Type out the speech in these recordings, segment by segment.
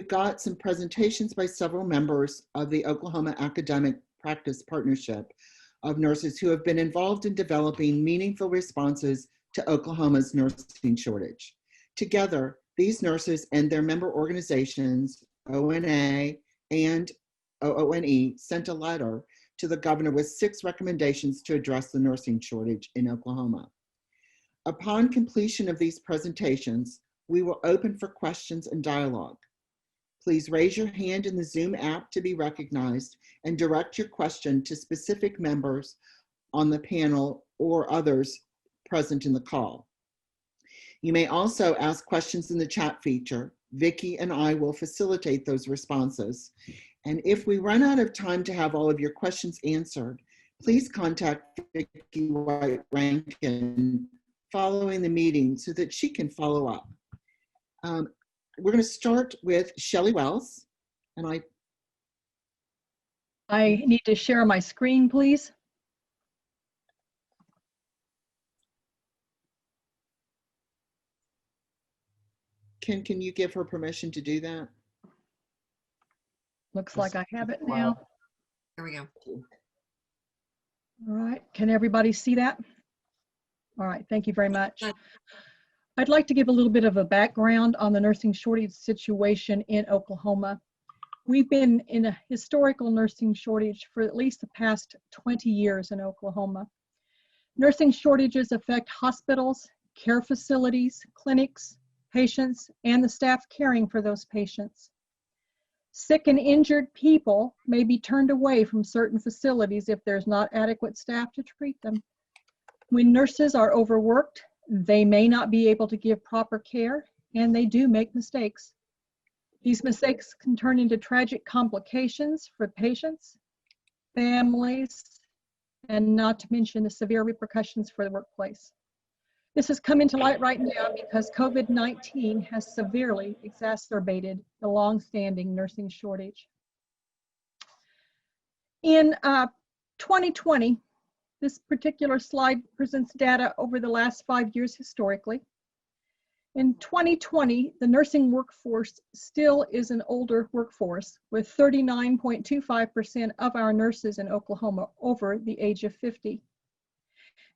got some presentations by several members of the Oklahoma Academic Practice Partnership of nurses who have been involved in developing meaningful responses to Oklahoma's nursing shortage. Together, these nurses and their member organizations, ONA and OONE, sent a letter to the governor with 6 recommendations to address the nursing shortage in Oklahoma. Upon completion of these presentations, we will open for questions and dialogue. Please raise your hand in the Zoom app to be recognized and direct your question to specific members on the panel or others present in the call. You may also ask questions in the chat feature. Vicki and I will facilitate those responses. And if we run out of time to have all of your questions answered, please contact Vicki White Rankin following the meeting so that she can follow up. We're going to start with Shelly Wells, and I need to share my screen, please. Can you give her permission to do that? Looks like I have it now. There we go. All right, can everybody see that? All right, thank you very much. I'd like to give a little bit of a background on the nursing shortage situation in Oklahoma. We've been in a historical nursing shortage for at least the past 20 years in Oklahoma. Nursing shortages affect hospitals, care facilities, clinics, patients, and the staff caring for those patients. Sick and injured people may be turned away from certain facilities if there's not adequate staff to treat them. When nurses are overworked, they may not be able to give proper care, and they do make mistakes. These mistakes can turn into tragic complications for patients, families, and not to mention the severe repercussions for the workplace. This has come into light right now because COVID-19 has severely exacerbated the long-standing nursing shortage. In 2020, this particular slide presents data over the last 5 years historically. In 2020, the nursing workforce still is an older workforce, with 39.25% of our nurses in Oklahoma over the age of 50.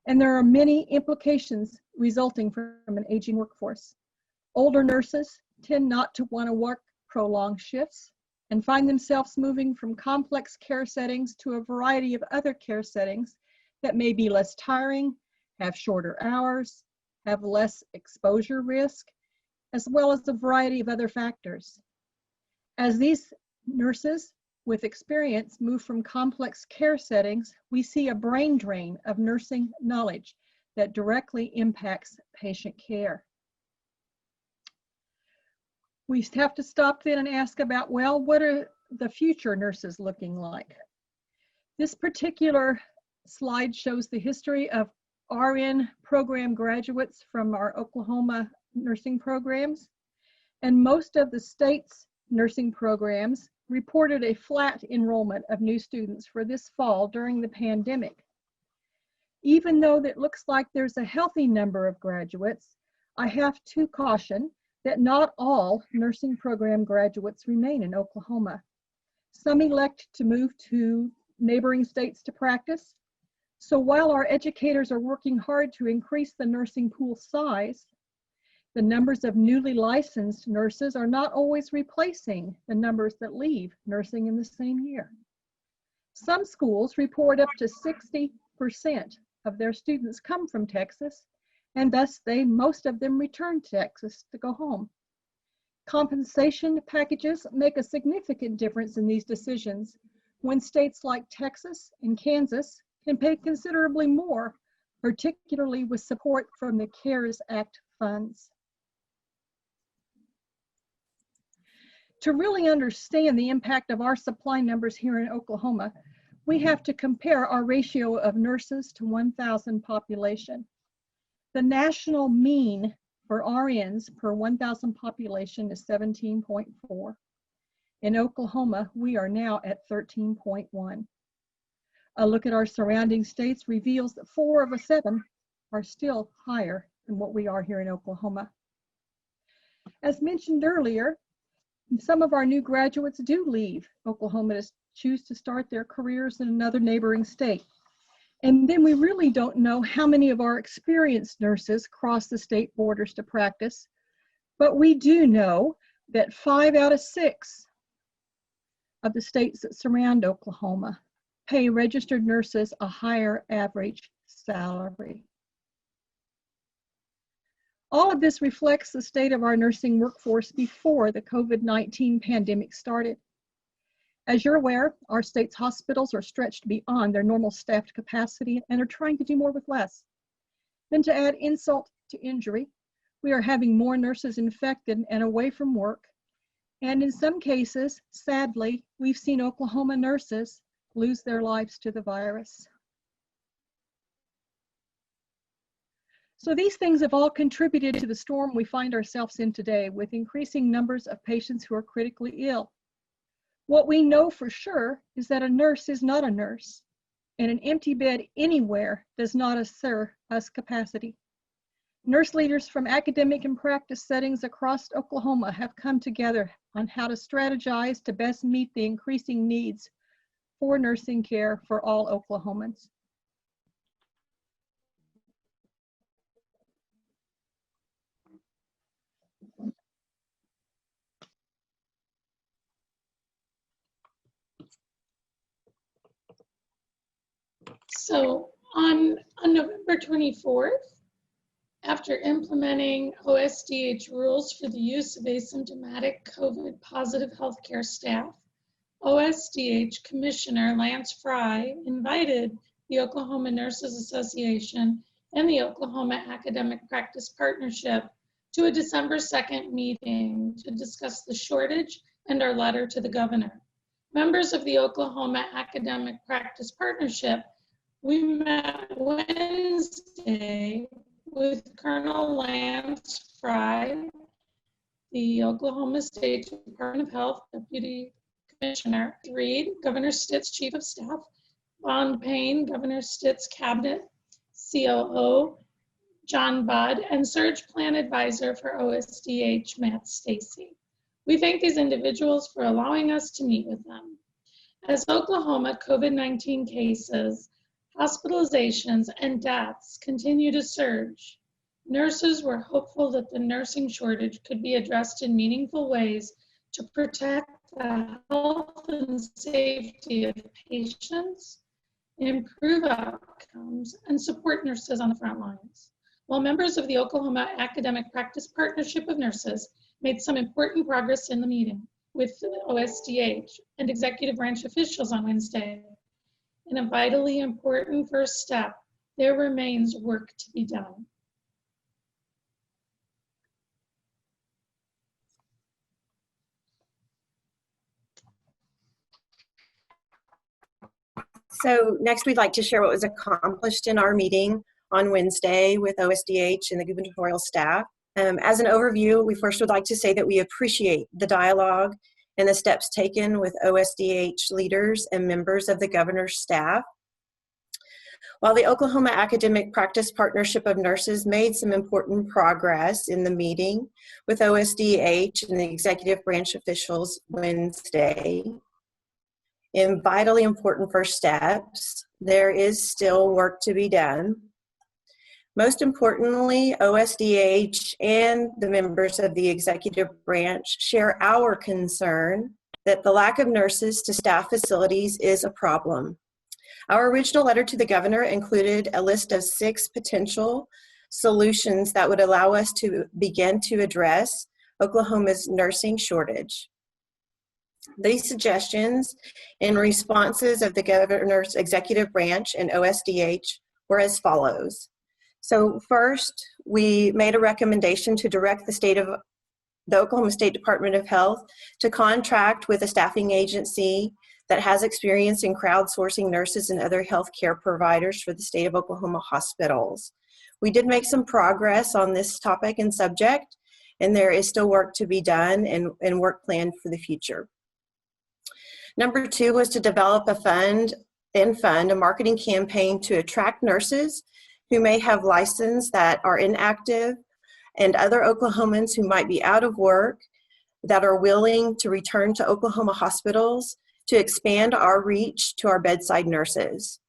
And there are many implications resulting from an aging workforce. Older nurses tend not to want to work prolonged shifts and find themselves moving from complex care settings to a variety of other care settings that may be less tiring, have shorter hours, have less exposure risk, as well as a variety of other factors. As these nurses with experience move from complex care settings, we see a brain drain of nursing knowledge that directly impacts patient care. We have to stop then and ask about, well, what are the future nurses looking like? This particular slide shows the history of RN program graduates from our Oklahoma nursing programs, and most of the state's nursing programs reported a flat enrollment of new students for this fall during the pandemic. Even though it looks like there's a healthy number of graduates, I have to caution that not all nursing program graduates remain in Oklahoma. Some elect to move to neighboring states to practice. So while our educators are working hard to increase the nursing pool size, the numbers of newly licensed nurses are not always replacing the numbers that leave nursing in the same year. Some schools report up to 60% of their students come from Texas, and thus most of them return to Texas to go home. Compensation packages make a significant difference in these decisions when states like Texas and Kansas can pay considerably more, particularly with support from the CARES Act funds. To really understand the impact of our supply numbers here in Oklahoma, we have to compare our ratio of nurses to 1,000 population. The national mean for RNs per 1,000 population is 17.4. In Oklahoma, we are now at 13.1. A look at our surrounding states reveals that 4 of the 7 are still higher than what we are here in Oklahoma. As mentioned earlier, Some of our new graduates do leave Oklahoma to choose to start their careers in another neighboring state. And then we really don't know how many of our experienced nurses cross the state borders to practice, but we do know that 5 out of 6 of the states that surround Oklahoma pay registered nurses a higher average salary. All of this reflects the state of our nursing workforce before the COVID-19 pandemic started. As you're aware, our state's hospitals are stretched beyond their normal staffed capacity and are trying to do more with less. Then to add insult to injury, we are having more nurses infected and away from work. And in some cases, sadly, we've seen Oklahoma nurses lose their lives to the virus. So these things have all contributed to the storm we find ourselves in today, with increasing numbers of patients who are critically ill. What we know for sure is that a nurse is not a nurse, and an empty bed anywhere does not assure us capacity. Nurse leaders from academic and practice settings across Oklahoma have come together on how to strategize to best meet the increasing needs for nursing care for all Oklahomans. So on November 24th, after implementing OSDH rules for the use of asymptomatic COVID positive healthcare staff, OSDH Commissioner Lance Fry invited the Oklahoma Nurses Association and the Oklahoma Academic Practice Partnership to a December 2nd meeting to discuss the shortage and our letter to the governor. Members of the Oklahoma Academic Practice Partnership, we met Wednesday with Colonel Lance Fry, the Oklahoma State Department of Health Deputy Commissioner Reed, Governor Stitt's Chief of Staff, Bond Payne, Governor Stitt's Cabinet COO, John Budd, and Surge Plan Advisor for OSDH, Matt Stacy. We thank these individuals for allowing us to meet with them. As Oklahoma COVID-19 cases, hospitalizations, and deaths continue to surge, nurses were hopeful that the nursing shortage could be addressed in meaningful ways to protect the health and safety of patients, improve outcomes, and support nurses on the front lines. While members of the Oklahoma Academic Practice Partnership of Nurses made some important progress in the meeting with OSDH and executive branch officials on Wednesday, in a vitally important first step, there remains work to be done. So next we'd like to share what was accomplished in our meeting on Wednesday with OSDH and the gubernatorial staff. As an overview, we first would like to say that we appreciate the dialogue and the steps taken with OSDH leaders and members of the governor's staff. While the Oklahoma Academic Practice Partnership of Nurses made some important progress in the meeting with OSDH and the executive branch officials Wednesday, in vitally important first steps, there is still work to be done. Most importantly, OSDH and the members of the executive branch share our concern that the lack of nurses to staff facilities is a problem. Our original letter to the governor included a list of 6 potential solutions that would allow us to begin to address Oklahoma's nursing shortage. These suggestions and responses of the governor's executive branch and OSDH were as follows. So first, we made a recommendation to direct the Oklahoma State Department of Health to contract with a staffing agency that has experience in crowdsourcing nurses and other healthcare providers for the state of Oklahoma hospitals. We did make some progress on this topic and subject, and there is still work to be done and work planned for the future. Number 2 was to develop a fund a marketing campaign to attract nurses who may have licenses that are inactive and other Oklahomans who might be out of work that are willing to return to Oklahoma hospitals to expand our reach to our bedside nurses.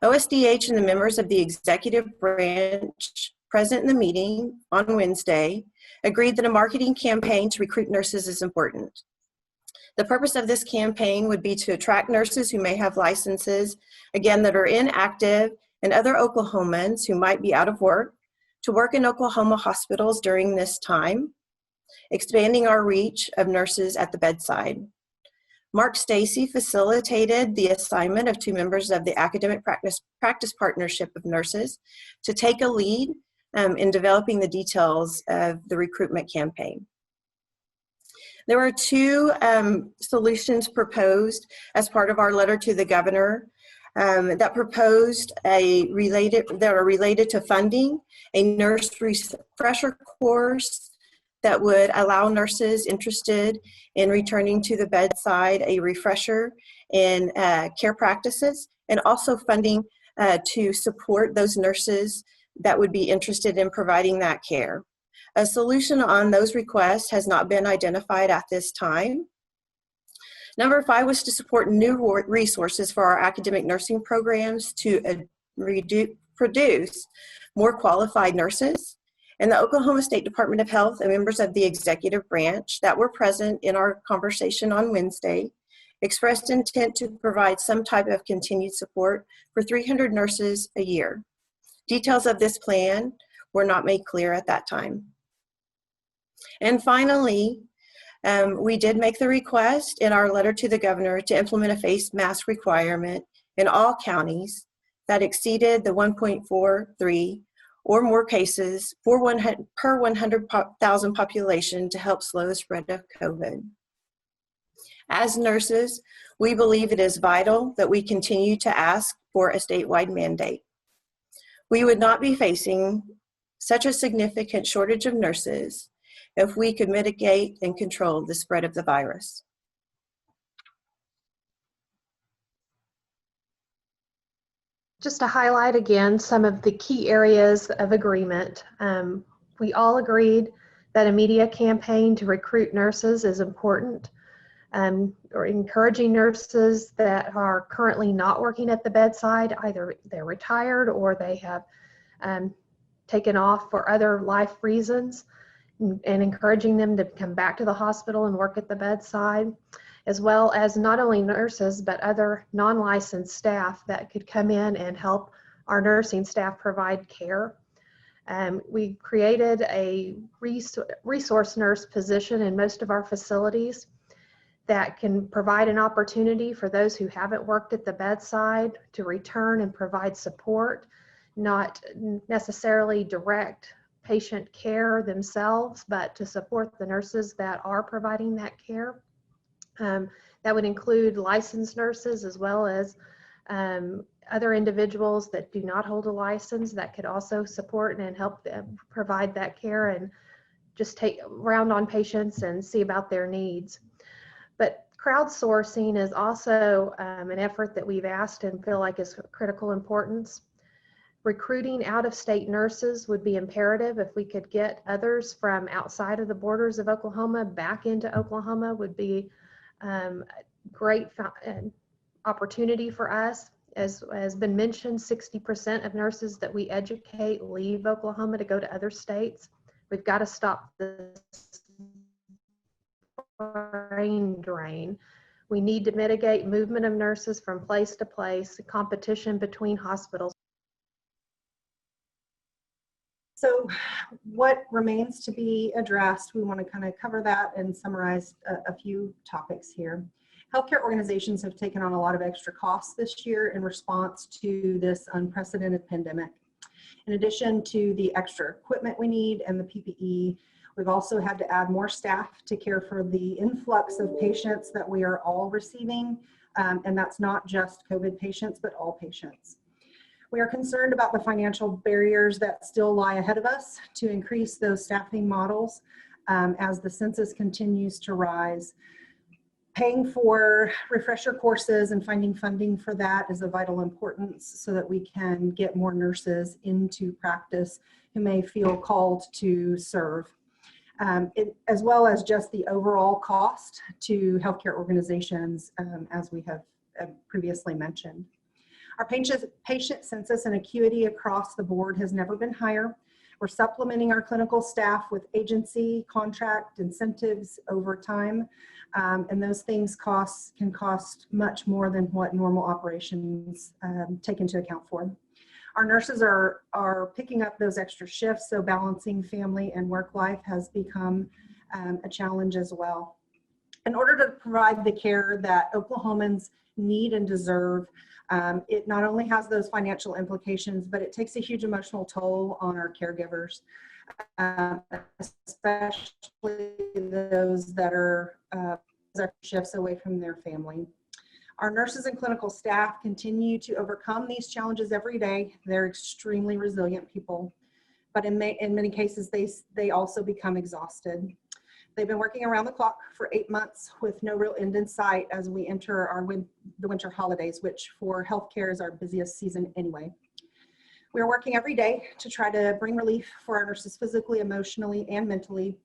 OSDH and the members of the executive branch present in the meeting on Wednesday agreed that a marketing campaign to recruit nurses is important. The purpose of this campaign would be to attract nurses who may have licenses, again, that are inactive, and other Oklahomans who might be out of work to work in Oklahoma hospitals during this time, expanding our reach of nurses at the bedside. Mark Stacy facilitated the assignment of 2 members of the Academic Practice Partnership of Nurses to take a lead in developing the details of the recruitment campaign. There were 2 solutions proposed as part of our letter to the governor that are related to funding a nurse refresher course that would allow nurses interested in returning to the bedside a refresher in care practices, and also funding to support those nurses that would be interested in providing that care. A solution on those requests has not been identified at this time. Number 5 was to support new resources for our academic nursing programs to produce more qualified nurses. And the Oklahoma State Department of Health and members of the executive branch that were present in our conversation on Wednesday expressed intent to provide some type of continued support for 300 nurses a year. Details of this plan were not made clear at that time. And finally, we did make the request in our letter to the governor to implement a face mask requirement in all counties that exceeded the 1.43 or more cases per 100,000 population to help slow the spread of COVID. As nurses, we believe it is vital that we continue to ask for a statewide mandate. We would not be facing such a significant shortage of nurses if we could mitigate and control the spread of the virus. Just to highlight again some of the key areas of agreement, we all agreed that a media campaign to recruit nurses is important, or encouraging nurses that are currently not working at the bedside, either they're retired or they have taken off for other life reasons, and encouraging them to come back to the hospital and work at the bedside, as well as not only nurses, but other non-licensed staff that could come in and help our nursing staff provide care. We created a resource nurse position in most of our facilities that can provide an opportunity for those who haven't worked at the bedside to return and provide support, not necessarily direct patient care themselves, but to support the nurses that are providing that care. That would include licensed nurses as well as other individuals that do not hold a license that could also support and help them provide that care and just take round on patients and see about their needs. But crowdsourcing is also an effort that we've asked and feel like is of critical importance. Recruiting out-of-state nurses would be imperative. If we could get others from outside of the borders of Oklahoma back into Oklahoma would be great opportunity for us. As has been mentioned, 60% of nurses that we educate leave Oklahoma to go to other states. We've got to stop this brain drain. We need to mitigate movement of nurses from place to place, competition between hospitals. So what remains to be addressed, we want to kind of cover that and summarize a few topics here. Healthcare organizations have taken on a lot of extra costs this year in response to this unprecedented pandemic. In addition to the extra equipment we need and the PPE, we've also had to add more staff to care for the influx of patients that we are all receiving, and that's not just COVID patients, but all patients. We are concerned about the financial barriers that still lie ahead of us to increase those staffing models as the census continues to rise. Paying for refresher courses and finding funding for that is of vital importance so that we can get more nurses into practice who may feel called to serve. as well as just the overall cost to healthcare organizations, as we have previously mentioned. Our patient census and acuity across the board has never been higher. We're supplementing our clinical staff with agency, contract, incentives over time, and those things can cost much more than what normal operations take into account for. Our nurses are picking up those extra shifts, so balancing family and work life has become a challenge as well. In order to provide the care that Oklahomans need and deserve, it not only has those financial implications, but it takes a huge emotional toll on our caregivers, especially those that are shifts away from their family. Our nurses and clinical staff continue to overcome these challenges every day. They're extremely resilient people, but in many cases, they also become exhausted. They've been working around the clock for 8 months with no real end in sight as we enter the winter holidays, which for healthcare is our busiest season anyway. We are working every day to try to bring relief for our nurses physically, emotionally, and mentally.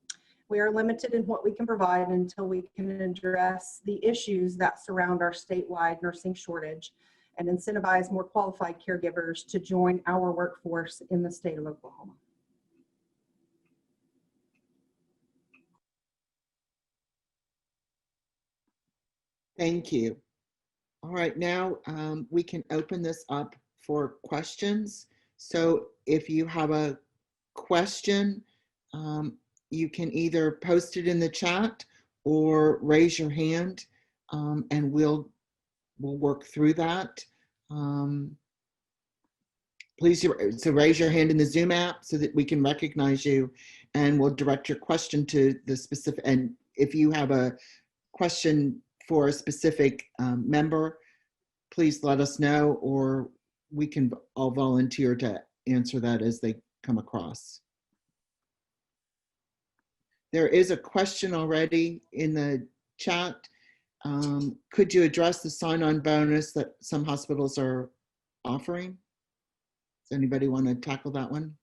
We are limited in what we can provide until we can address the issues that surround our statewide nursing shortage and incentivize more qualified caregivers to join our workforce in the state of Oklahoma. Thank you. All right, now we can open this up for questions. So if you have a question, you can either post it in the chat or raise your hand, and we'll work through that. Please, so raise your hand in the Zoom app so that we can recognize you, and we'll direct your question to the specific. And if you have a question for a specific member, please let us know, or we can all volunteer to answer that as they come across. There is a question already in the chat. Could you address the sign-on bonus that some hospitals are offering? Does anybody want to tackle that one?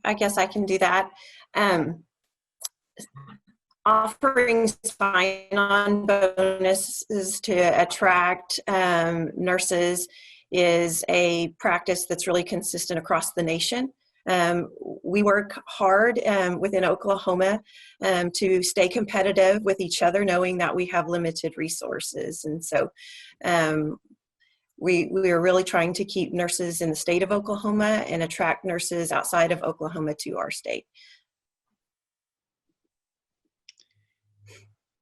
I guess I can do that. Offering sign-on bonuses to attract nurses is a practice that's really consistent across the nation. We work hard within Oklahoma to stay competitive with each other, knowing that we have limited resources. And so we are really trying to keep nurses in the state of Oklahoma and attract nurses outside of Oklahoma to our state.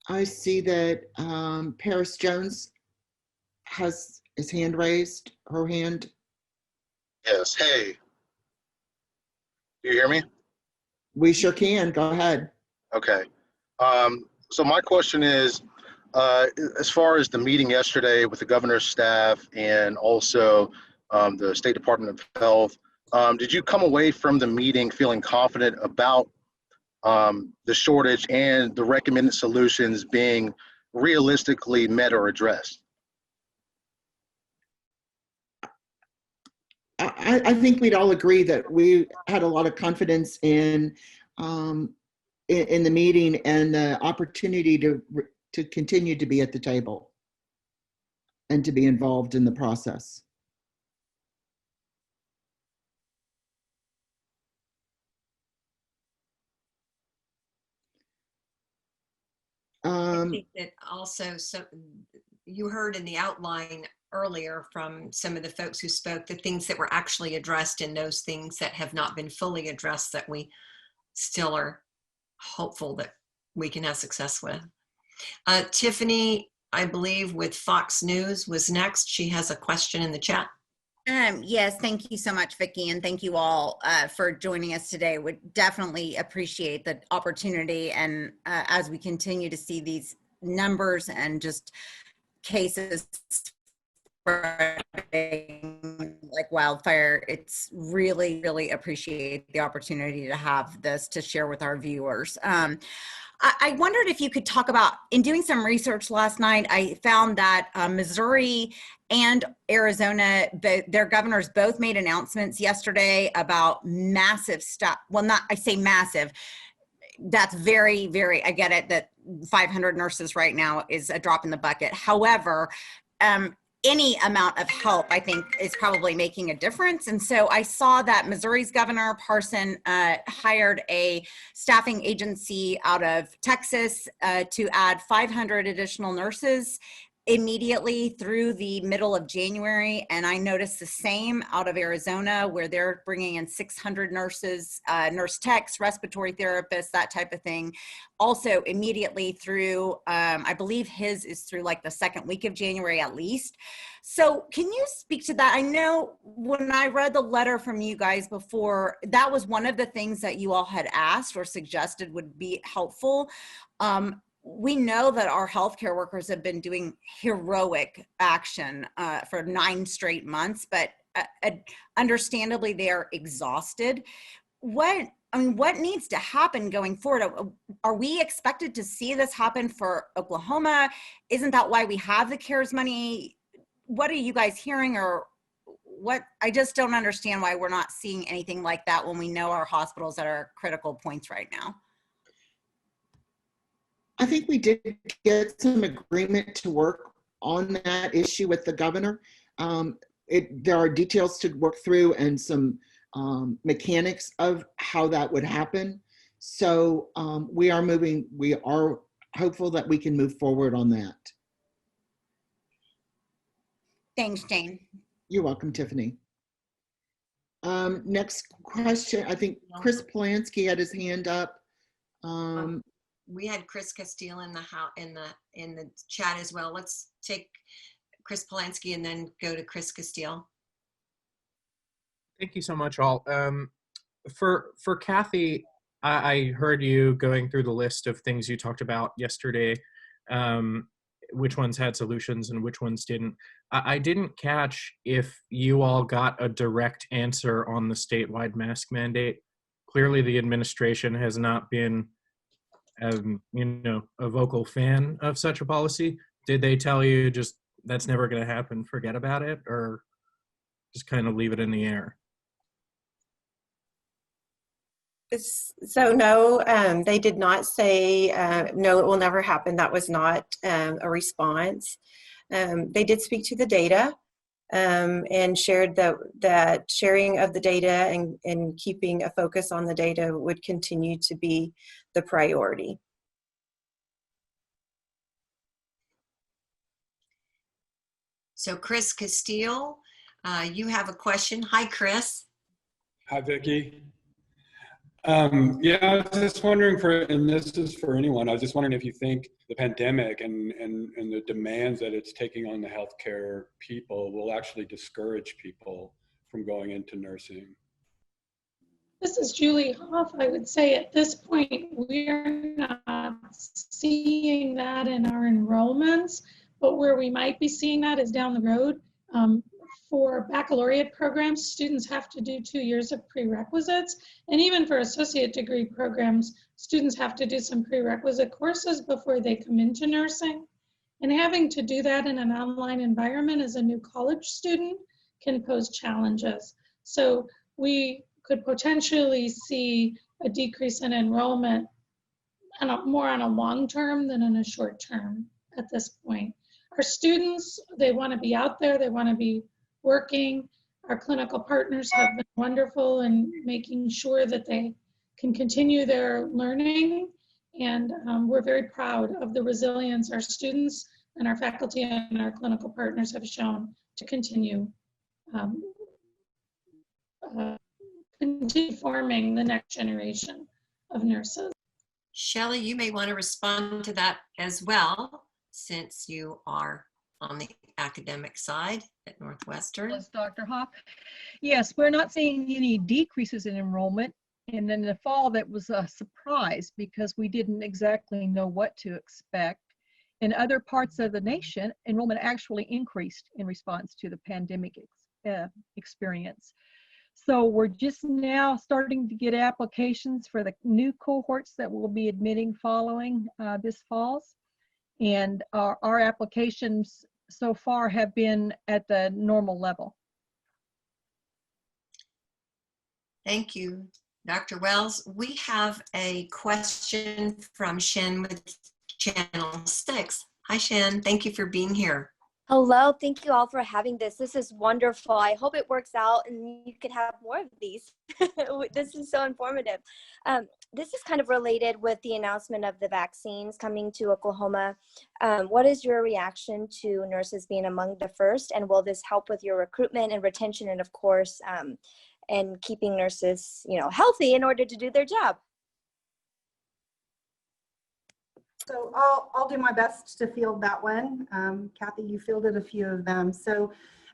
I see that Paris Jones has his hand raised, her hand. Yes, hey. Do you hear me? We sure can, go ahead. Okay. So my question is, as far as the meeting yesterday with the governor's staff and also the State Department of Health, did you come away from the meeting feeling confident about the shortage and the recommended solutions being realistically met or addressed? I think we'd all agree that we had a lot of confidence in the meeting and the opportunity to continue to be at the table and to be involved in the process. I think that also, so you heard in the outline earlier from some of the folks who spoke, the things that were actually addressed and those things that have not been fully addressed that we still are hopeful that we can have success with. Tiffany, I believe with Fox News was next. She has a question in the chat. Yes, thank you so much, Vicki, and thank you all for joining us today. Would definitely appreciate the opportunity, and as we continue to see these numbers and just cases spreading like wildfire. It's really, really appreciate the opportunity to have this to share with our viewers. I wondered if you could talk about, in doing some research last night, I found that Missouri and Arizona, their governors both made announcements yesterday about massive stuff. Well, not, I say massive. That's very, very, I get it that 500 nurses right now is a drop in the bucket. However, any amount of help, I think, is probably making a difference. And so I saw that Missouri's Governor Parson hired a staffing agency out of Texas to add 500 additional nurses immediately through the middle of January. And I noticed the same out of Arizona, where they're bringing in 600 nurses, nurse techs, respiratory therapists, that type of thing. Also immediately through, I believe his is through like the second week of January at least. So can you speak to that? I know when I read the letter from you guys before, that was one of the things that you all had asked or suggested would be helpful. We know that our healthcare workers have been doing heroic action for 9 straight months, but understandably they are exhausted. What needs to happen going forward? Are we expected to see this happen for Oklahoma? Isn't that why we have the CARES money? What are you guys hearing, or what? I just don't understand why we're not seeing anything like that when we know our hospitals that are critical points right now. I think we did get some agreement to work on that issue with the governor. There are details to work through and some mechanics of how that would happen. So we are hopeful that we can move forward on that. Thanks, Jane. You're welcome, Tiffany. Next question, I think Chris Polanski had his hand up. We had Chris Castillo in the chat as well. Let's take Chris Polanski and then go to Chris Castillo. Thank you so much, all. For Kathy, I heard you going through the list of things you talked about yesterday, which ones had solutions and which ones didn't. I didn't catch if you all got a direct answer on the statewide mask mandate. Clearly, the administration has not been a vocal fan of such a policy. Did they tell you just that's never going to happen, forget about it, or just kind of leave it in the air? So no, they did not say, no, it will never happen. That was not a response. They did speak to the data and shared that sharing of the data and keeping a focus on the data would continue to be the priority. So Chris Castillo, you have a question. Hi, Chris. Hi, Vicki. Yeah, I was just wondering and this is for anyone, I was just wondering if you think the pandemic and the demands that it's taking on the healthcare people will actually discourage people from going into nursing. This is Julie Hoff. I would say at this point, we're not seeing that in our enrollments, but where we might be seeing that is down the road. For baccalaureate programs, students have to do 2 years of prerequisites. And even for associate degree programs, students have to do some prerequisite courses before they come into nursing. And having to do that in an online environment as a new college student can pose challenges. So we could potentially see a decrease in enrollment more on a long term than in a short term at this point. Our students, they want to be out there, they want to be working. Our clinical partners have been wonderful in making sure that they can continue their learning. And we're very proud of the resilience our students and our faculty and our clinical partners have shown to continue forming the next generation of nurses. Shelly, you may want to respond to that as well, since you are on the academic side at Northwestern. Yes, Dr. Huff. Yes, we're not seeing any decreases in enrollment. And in the fall, that was a surprise because we didn't exactly know what to expect. In other parts of the nation, enrollment actually increased in response to the pandemic experience. So we're just now starting to get applications for the new cohorts that we'll be admitting following this fall. And our applications so far have been at the normal level. Thank you, Dr. Wells. We have a question from Shannon with Channel 6. Hi, Shannon. Thank you for being here. Hello. Thank you all for having this. This is wonderful. I hope it works out and you can have more of these. This is so informative. This is kind of related with the announcement of the vaccines coming to Oklahoma. What is your reaction to nurses being among the first, and will this help with your recruitment and retention, and of course, and keeping nurses, healthy in order to do their job? So I'll do my best to field that one. Kathy, you fielded a few of them. So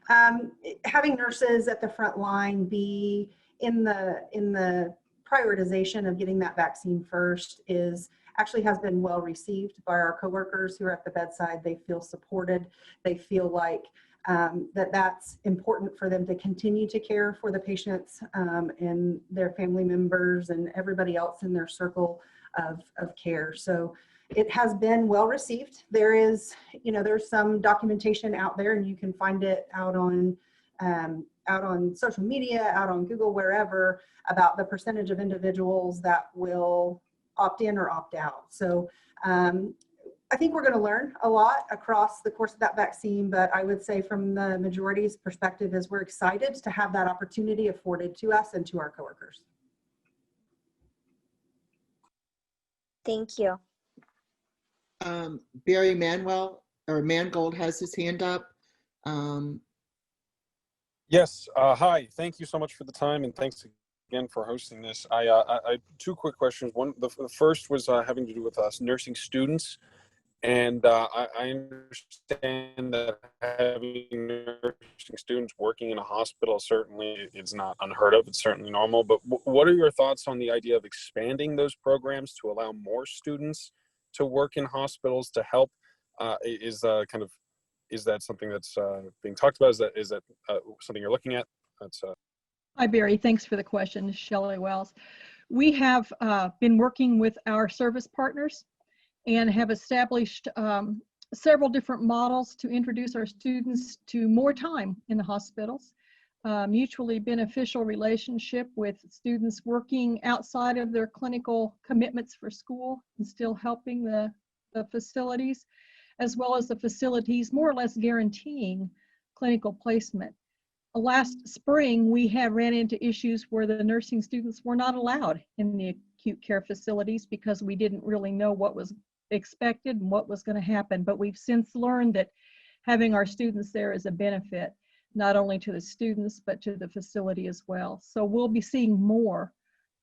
having nurses at the front line be in the prioritization of getting that vaccine first actually has been well received by our coworkers who are at the bedside. They feel supported. They feel like that's important for them to continue to care for the patients and their family members and everybody else in their circle of care. So it has been well received. There's some documentation out there, and you can find it out on social media, out on Google, wherever, about the percentage of individuals that will opt in or opt out. So I think we're going to learn a lot across the course of that vaccine, but I would say from the majority's perspective is we're excited to have that opportunity afforded to us and to our coworkers. Thank you. Barry Mangold has his hand up. Yes. Hi. Thank you so much for the time, and thanks again for hosting this. I two quick questions. One, the first was having to do with us nursing students, and I understand that having nursing students working in a hospital certainly is not unheard of. It's certainly normal. But what are your thoughts on the idea of expanding those programs to allow more students to work in hospitals to help? Is that something that's being talked about? Is that something you're looking at? Hi, Barry. Thanks for the question. Shelly Wells. We have been working with our service partners and have established several different models to introduce our students to more time in the hospitals. Mutually beneficial relationship with students working outside of their clinical commitments for school and still helping the facilities, as well as the facilities more or less guaranteeing clinical placement. Last spring, we had ran into issues where the nursing students were not allowed in the acute care facilities because we didn't really know what was expected and what was going to happen. But we've since learned that having our students there is a benefit, not only to the students, but to the facility as well. So we'll be seeing more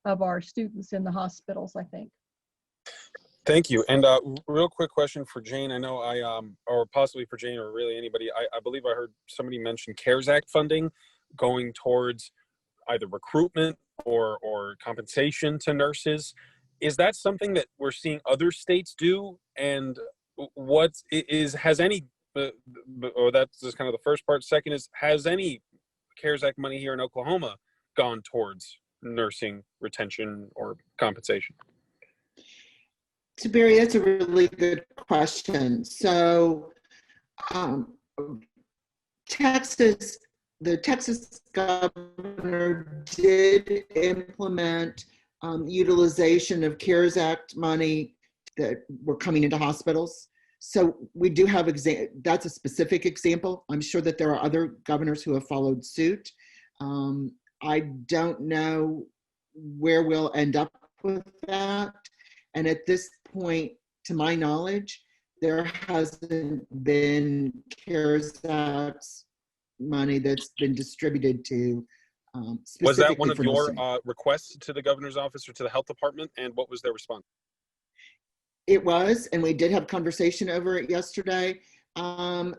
of our students in the hospitals, I think. Thank you. And real quick question for Jane. I know or possibly for Jane or really anybody, I believe I heard somebody mention CARES Act funding going towards either recruitment or compensation to nurses. Is that something that we're seeing other states do? And has any, or that's just kind of the first part. Second is, has any CARES Act money here in Oklahoma gone towards nursing retention or compensation? So Barry, that's a really good question. So the Texas governor did implement utilization of CARES Act money that were coming into hospitals. So we do have, that's a specific example. I'm sure that there are other governors who have followed suit. I don't know where we'll end up with that. And at this point, to my knowledge, there hasn't been CARES Act money that's been distributed to was that one of your requests to the governor's office or to the health department, and what was their response? It was, and we did have conversation over it yesterday. So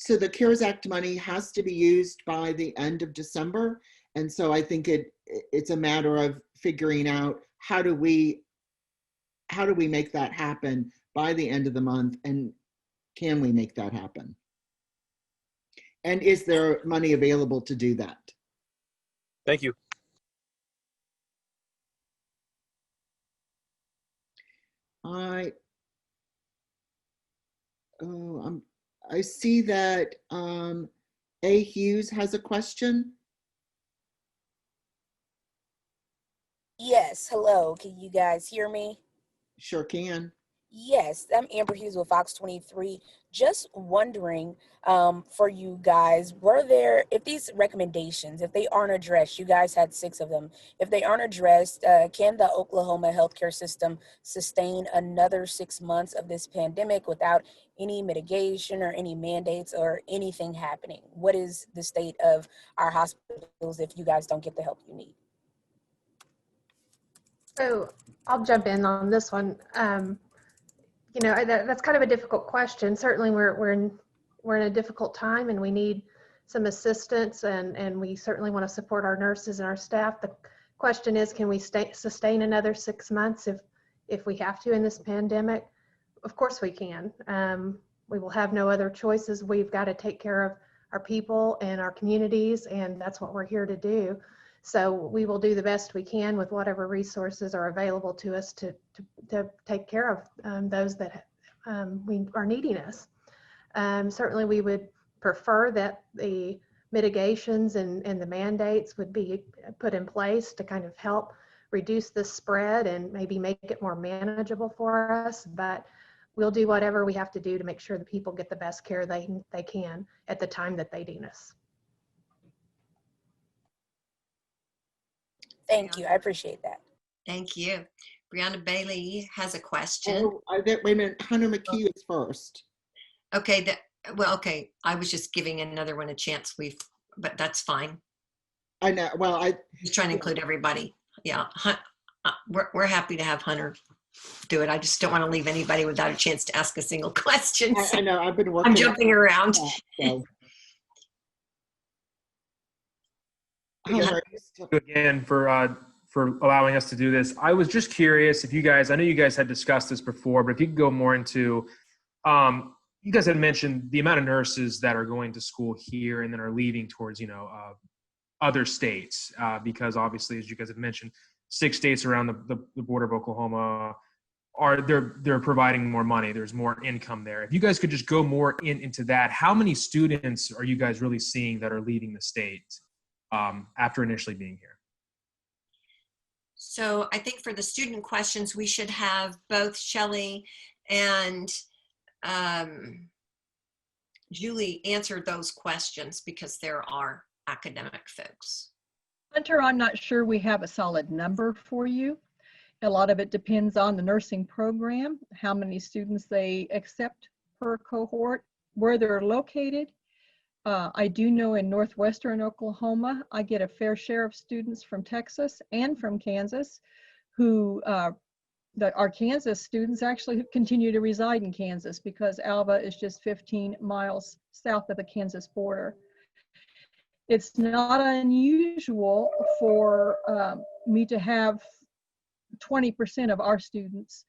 the CARES Act money has to be used by the end of December, and so I think it's a matter of figuring out how do we make that happen by the end of the month? And can we make that happen? And is there money available to do that? Thank you. I see that A. Hughes has a question. Yes, hello. Can you guys hear me? Sure can. Yes, I'm Amber Hughes with Fox 23. Just wondering for you guys, were there, if these recommendations, if they aren't addressed, you guys had 6 of them, if they aren't addressed, can the Oklahoma healthcare system sustain another 6 months of this pandemic without any mitigation or any mandates or anything happening? What is the state of our hospitals if you guys don't get the help you need? So I'll jump in on this one. You know, that's kind of a difficult question. Certainly we're in a difficult time and we need some assistance, and we certainly want to support our nurses and our staff. The question is, can we sustain another 6 months if we have to in this pandemic? Of course we can. We will have no other choices. We've got to take care of our people and our communities, and that's what we're here to do. So we will do the best we can with whatever resources are available to us to take care of those that we are needing us. Certainly we would prefer that the mitigations and the mandates would be put in place to kind of help reduce the spread and maybe make it more manageable for us, but we'll do whatever we have to do to make sure the people get the best care they can at the time that they need us. Thank you. I appreciate that. Thank you. Briana Bailey has a question. Oh, wait a minute. Hunter McHugh is first. Okay. Okay. I was just giving another one a chance. But that's fine. I know. Well, I just trying to include everybody. Yeah. We're happy to have Hunter do it. I just don't want to leave anybody without a chance to ask a single question. I know. I've been working. I'm jumping around. So. Again for allowing us to do this. I was just curious if you guys, I know you guys had discussed this before, but if you could go more into, you guys had mentioned the amount of nurses that are going to school here and then are leaving towards, other states, because obviously, as you guys have mentioned, 6 states around the border of Oklahoma they're providing more money. There's more income there. If you guys could just go more into that, how many students are you guys really seeing that are leaving the state after initially being here? So I think for the student questions, we should have both Shelly and Julie answer those questions because there are academic folks. Hunter, I'm not sure we have a solid number for you. A lot of it depends on the nursing program, how many students they accept per cohort, where they're located. I do know in northwestern Oklahoma, I get a fair share of students from Texas and from Kansas who, our Kansas students actually continue to reside in Kansas because Alva is just 15 miles south of the Kansas border. It's not unusual for me to have 20% of our students,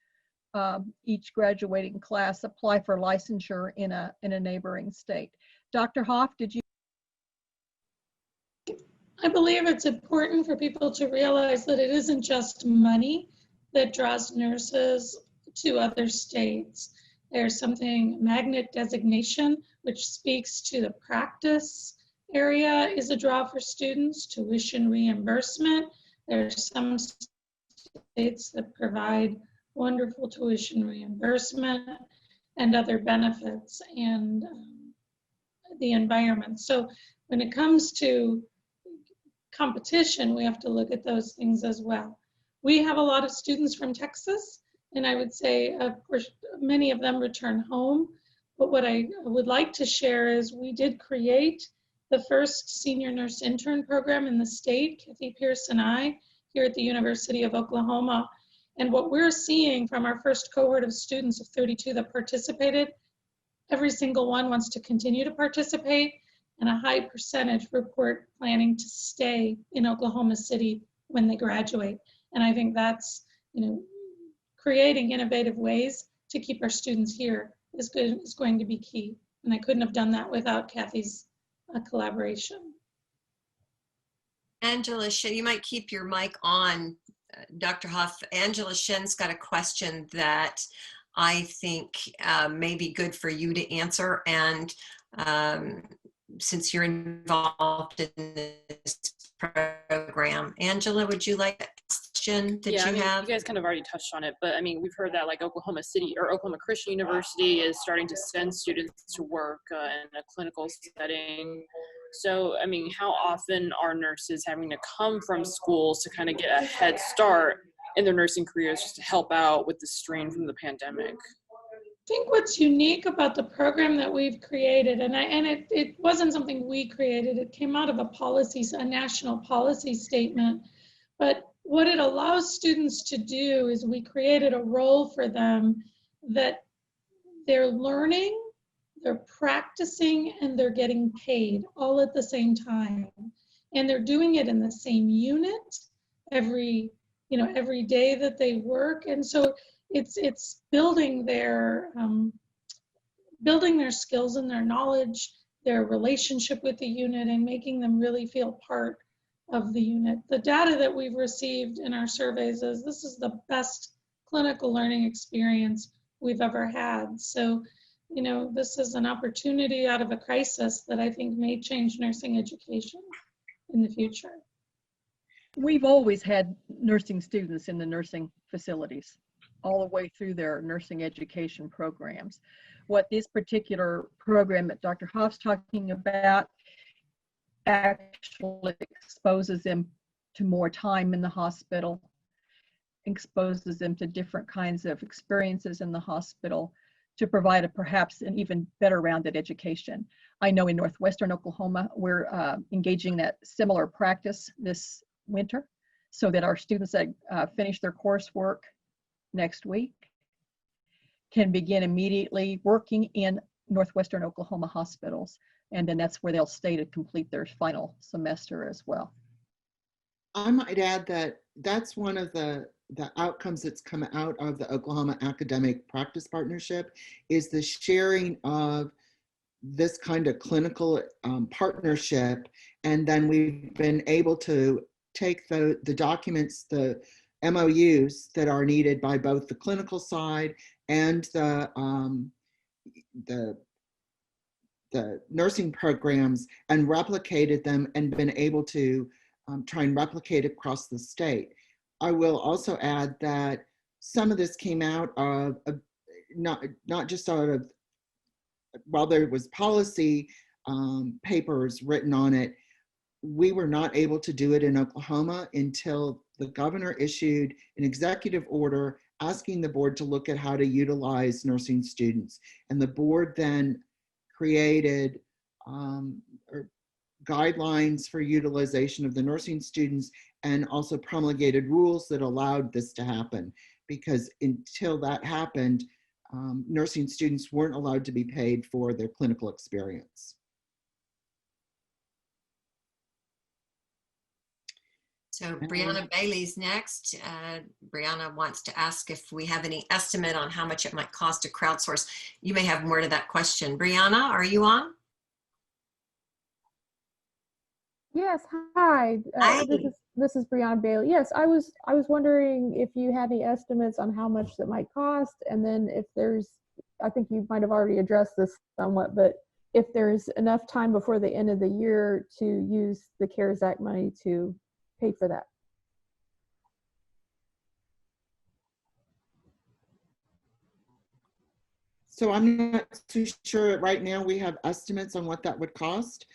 each graduating class, apply for licensure in a neighboring state. Dr. Huff, did you? I believe it's important for people to realize that it isn't just money that draws nurses to other states. There's something, magnet designation, which speaks to the practice area is a draw for students, tuition reimbursement. There's some states that provide wonderful tuition reimbursement and other benefits and the environment. So when it comes to competition, we have to look at those things as well. We have a lot of students from Texas, and I would say, of course, many of them return home. But what I would like to share is we did create the first senior nurse intern program in the state, Kathy Pierce and I, here at the University of Oklahoma. And what we're seeing from our first cohort of students of 32 that participated, every single one wants to continue to participate, and a high percentage report planning to stay in Oklahoma City when they graduate. And I think that's, creating innovative ways to keep our students here is going to be key. And I couldn't have done that without Kathy's collaboration. Angela Shen, you might keep your mic on, Dr. Huff. Angela Shen's got a question that I think may be good for you to answer. And since you're involved in this program, Angela, would you like to ask the question that yeah, you I mean, have? you guys kind of already touched on it, but I mean, we've heard that like Oklahoma City or Oklahoma Christian University is starting to send students to work in a clinical setting. So, I mean, how often are nurses having to come from schools to kind of get a head start in their nursing careers just to help out with the strain from the pandemic? I think what's unique about the program that we've created, and it wasn't something we created, it came out of a national policy statement, but what it allows students to do is we created a role for them that they're learning, they're practicing, and they're getting paid all at the same time. And they're doing it in the same unit every day that they work. And so it's building their skills and their knowledge, their relationship with the unit, and making them really feel part of the unit. The data that we've received in our surveys is this is the best clinical learning experience we've ever had. So, this is an opportunity out of a crisis that I think may change nursing education in the future. We've always had nursing students in the nursing facilities all the way through their nursing education programs. What this particular program that Dr. Huff's talking about actually exposes them to more time in the hospital, exposes them to different kinds of experiences in the hospital to provide perhaps an even better rounded education. I know in Northwestern Oklahoma, we're engaging that similar practice this winter so that our students that finish their coursework next week can begin immediately working in Northwestern Oklahoma hospitals. And then that's where they'll stay to complete their final semester as well. I might add that that's one of the outcomes that's come out of the Oklahoma Academic Practice Partnership is the sharing of this kind of clinical partnership. And then we've been able to take the documents, the MOUs that are needed by both the clinical side and the nursing programs and replicated them and been able to try and replicate across the state. I will also add that some of this came out of, not just out of, while there was policy papers written on it, we were not able to do it in Oklahoma until the governor issued an executive order asking the board to look at how to utilize nursing students. And the board then created guidelines for utilization of the nursing students and also promulgated rules that allowed this to happen. Because until that happened, nursing students weren't allowed to be paid for their clinical experience. So Briana Bailey's next. Briana wants to ask if we have any estimate on how much it might cost to crowdsource. You may have more to that question. Briana, are you on? Yes, hi. Hi. This is Briana Bailey. Yes, I was wondering if you had any estimates on how much that might cost, and then if there's, I think you might have already addressed this somewhat, but if there's enough time before the end of the year to use the CARES Act money to pay for that. So I'm not too sure right now we have estimates on what that would cost.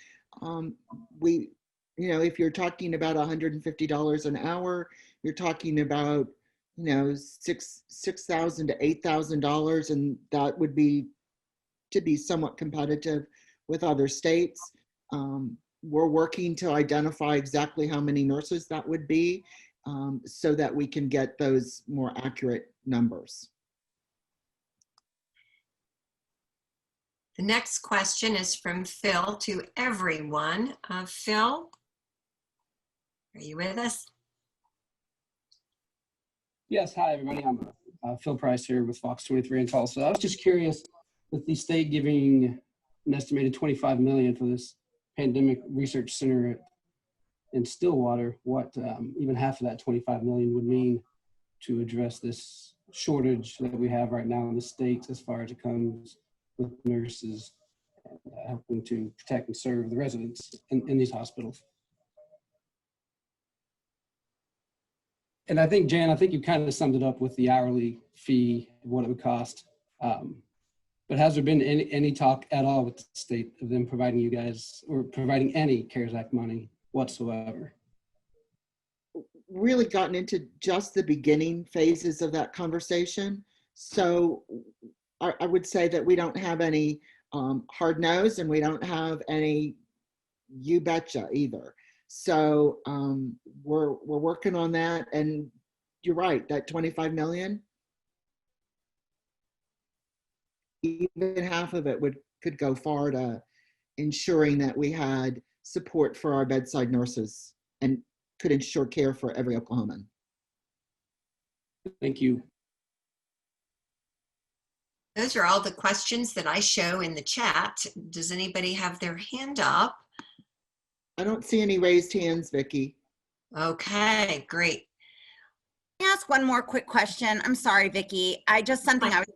If you're talking about $150 an hour, you're talking about, $6,000 to $8,000, and that would be to be somewhat competitive with other states. We're working to identify exactly how many nurses that would be so that we can get those more accurate numbers. The next question is from Phil to everyone. Phil, are you with us? Yes, hi everybody. Phil Price here with Fox 23 in Tulsa. I was just curious, with the state giving an estimated $25 million for this pandemic research center in Stillwater, what even half of that $25 million would mean to address this shortage that we have right now in the state as far as it comes with nurses and helping to protect and serve the residents in these hospitals. And I think, Jan, you kind of summed it up with the hourly fee, what it would cost. But has there been any talk at all with the state of them providing you guys or providing any CARES Act money whatsoever? Really gotten into just the beginning phases of that conversation. So I would say that we don't have any hard nose, and we don't have any you betcha either. So we're working on that, and you're right, that 25 million, even half of it could go far to ensuring that we had support for our bedside nurses and could ensure care for every Oklahoman. Thank you. Those are all the questions that I show in the chat. Does anybody have their hand up? I don't see any raised hands, Vicki. Okay, great. Can I ask one more quick question? I'm sorry, Vicki. I was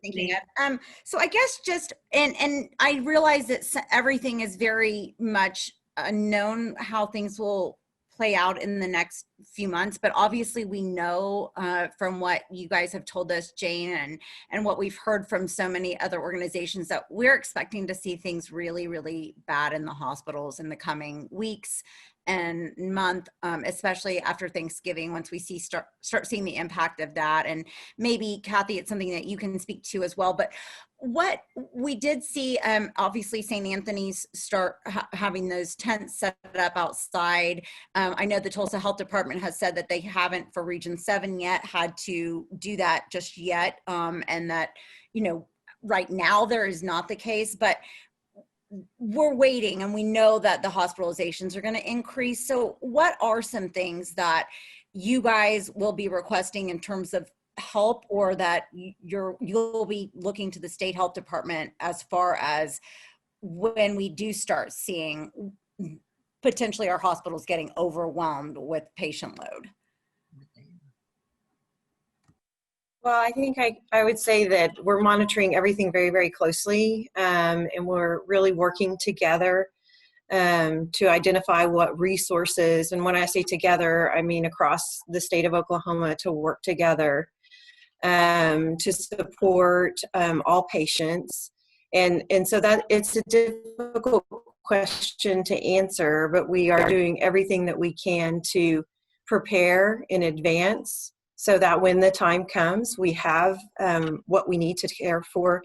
thinking of. So I guess just, and I realize that everything is very much unknown how things will play out in the next few months, but obviously we know from what you guys have told us, Jane, and what we've heard from so many other organizations, that we're expecting to see things really, really bad in the hospitals in the coming weeks and month, especially after Thanksgiving, once we start seeing the impact of that. And maybe, Kathy, it's something that you can speak to as well. But what we did see, obviously St. Anthony's start having those tents set up outside. I know the Tulsa Health Department has said that they haven't, for Region 7 yet, had to do that just yet. And that, right now there is not the case, but we're waiting, and we know that the hospitalizations are going to increase. So what are some things that you guys will be requesting in terms of help, or that you'll be looking to the state health department as far as when we do start seeing potentially our hospitals getting overwhelmed with patient load? Well, I think I would say that we're monitoring everything very, very closely, and we're really working together to identify what resources, and when I say together, I mean across the state of Oklahoma, to work together to support all patients. And so that it's a difficult question to answer, but we are doing everything that we can to prepare in advance, so that when the time comes, we have what we need to care for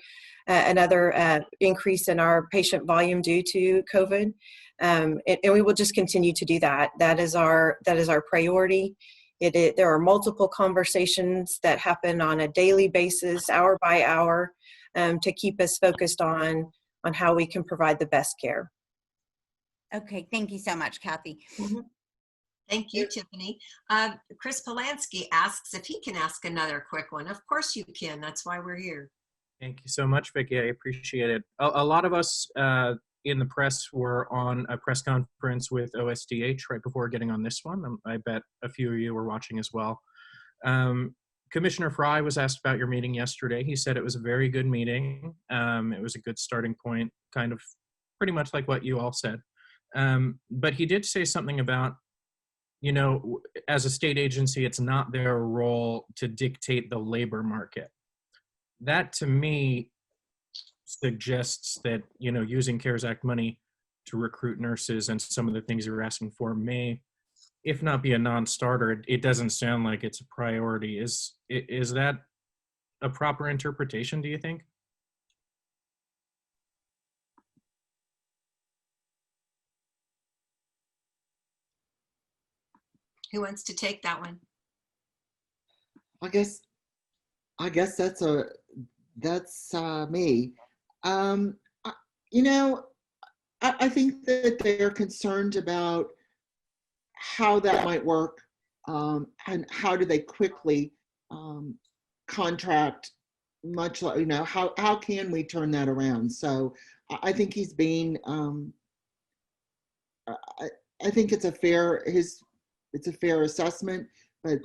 another increase in our patient volume due to COVID. And we will just continue to do that. That is our priority. There are multiple conversations that happen on a daily basis, hour by hour, to keep us focused on how we can provide the best care. Okay, thank you so much, Kathy. Mm-hmm. Thank you, Tiffany. Chris Polanski asks if he can ask another quick one. Of course you can. That's why we're here. Thank you so much, Vicki. I appreciate it. A lot of us in the press were on a press conference with OSDH right before getting on this one. I bet a few of you were watching as well. Commissioner Fry was asked about your meeting yesterday. He said it was a very good meeting. It was a good starting point, kind of pretty much like what you all said. But he did say something about, as a state agency, it's not their role to dictate the labor market. That, to me, suggests that, using CARES Act money to recruit nurses and some of the things you're asking for may, if not be a non-starter, it doesn't sound like it's a priority. Is that a proper interpretation, do you think? Who wants to take that one? I guess that's me. I think that they're concerned about how that might work, and how do they quickly contract, much like, you know, how can we turn that around? So I think he's being, I think it's a fair assessment, but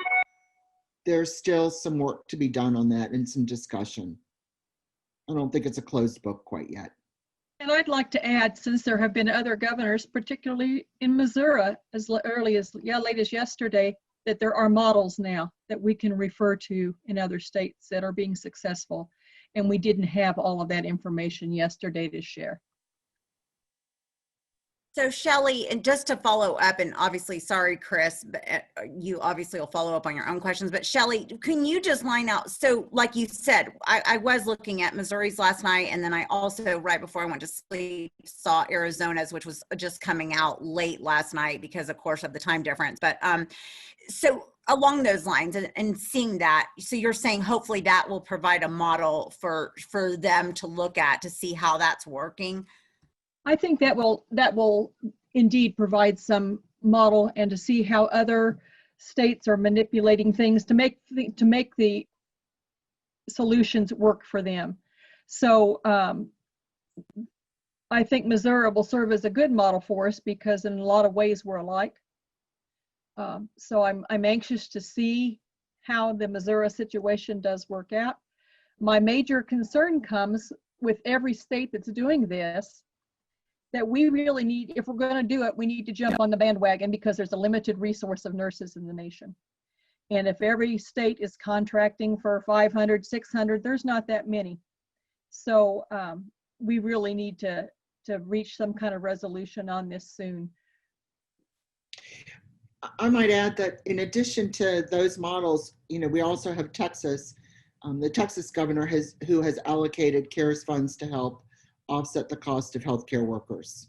there's still some work to be done on that and some discussion. I don't think it's a closed book quite yet. And I'd like to add, since there have been other governors, particularly in Missouri, as early as, late as yesterday, that there are models now that we can refer to in other states that are being successful. And we didn't have all of that information yesterday to share. So Shelly, and just to follow up, and obviously, sorry, Chris, but you obviously will follow up on your own questions, but Shelly, can you just line out, so like you said, I was looking at Missouri's last night, and then I also, right before I went to sleep, saw Arizona's, which was just coming out late last night because, of course, of the time difference. But so along those lines, and seeing that, so you're saying hopefully that will provide a model for them to look at to see how that's working? I think that will indeed provide some model, and to see how other states are manipulating things to make the solutions work for them. So I think Missouri will serve as a good model for us, because in a lot of ways we're alike. So I'm anxious to see how the Missouri situation does work out. My major concern comes with every state that's doing this, that we really need, if we're going to do it, we need to jump on the bandwagon, because there's a limited resource of nurses in the nation. And if every state is contracting for 500, 600, there's not that many. So we really need to reach some kind of resolution on this soon. I might add that in addition to those models, you know, we also have Texas. The Texas governor who has allocated CARES funds to help offset the cost of healthcare workers.